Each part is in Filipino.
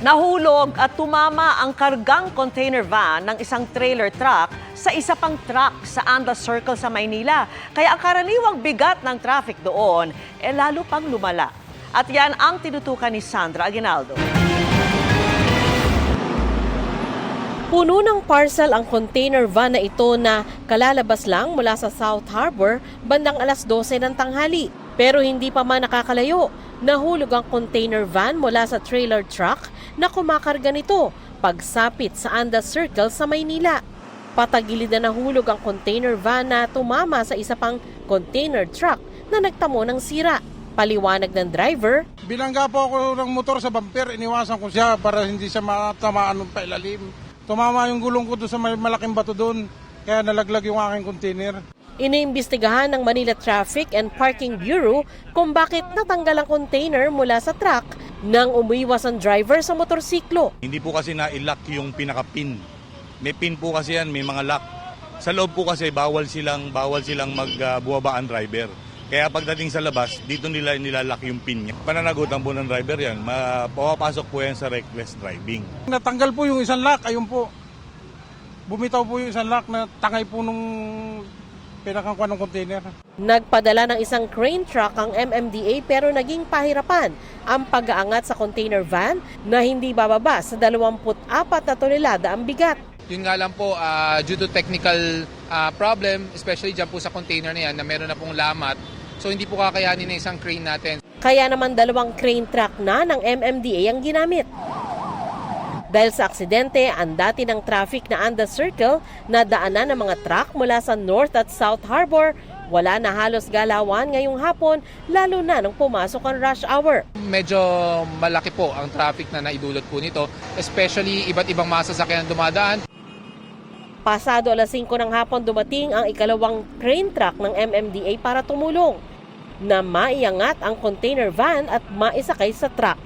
Nahulog at tumama ang kargang container van ng isang trailer truck sa isa pang truck sa Andas Circle sa Maynila. Kaya ang karaniwang bigat ng traffic doon lalo pang lumala. At yan ang tinutukan ni Sandra Aguinaldo. Puno ng parcel ang container van na ito na kalalabas lang mula sa South Harbor bandang alas 12 ng tanghali. Pero hindi pa man nakakalayo, nahulog ang container van mula sa trailer truck na kumakarga nito pagsapit sa Andas Circle sa Maynila. Patagilid na nahulog ang container van na tumama sa isa pang container truck na nagtamo ng sira. Paliwanag ng driver, Bilangga po ako ng motor sa bumper, iniwasan ko siya para hindi siya matamaan ng pailalim. Tumama yung gulong ko doon sa malaking bato doon, kaya nalaglag yung aking container. iniimbestigahan ng Manila Traffic and Parking Bureau kung bakit natanggal ang container mula sa truck nang umiwas ang driver sa motorsiklo. Hindi po kasi na-lock yung pinaka-pin. May pin po kasi yan, may mga lock. Sa loob po kasi bawal silang magbuwaba ang driver. Kaya pagdating sa labas, dito nila nilalak yung pin niya. Pananagutan po ng driver yan, mapapasok po yan sa reckless driving. Natanggal po yung isang lock, ayun po. Bumitaw po yung isang lock na tangay po nung pinakangkuan ng container. Nagpadala ng isang crane truck ang MMDA pero naging pahirapan ang pag-aangat sa container van na hindi bababa sa 24 na tonelada ang bigat. Yun nga lang po, due to technical problem, especially dyan po sa container na yan na meron na pong lamat, so hindi po kakayanin ng isang crane natin. Kaya naman 2 crane truck na ng MMDA ang ginamit. Dahil sa aksidente, ang dati ng traffic na Andas Circle na daanan ng mga truck mula sa North at South Harbor, wala na halos galawan ngayong hapon, lalo na nung pumasok ang rush hour. Medyo malaki po ang traffic na naidulot po nito, especially iba't ibang masasakyan dumadaan. Pasado alas 5 ng hapon dumating ang ikalawang crane truck ng MMDA para tumulong na maiangat ang container van at maisakay sa truck.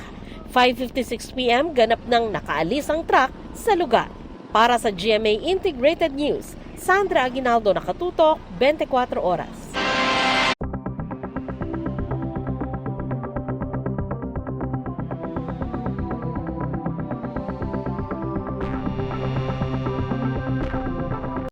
5:56 p.m. ganap nang nakaalis ang truck sa lugar. Para sa GMA Integrated News, Sandra Aguinaldo, Nakatutok, 24 Oras.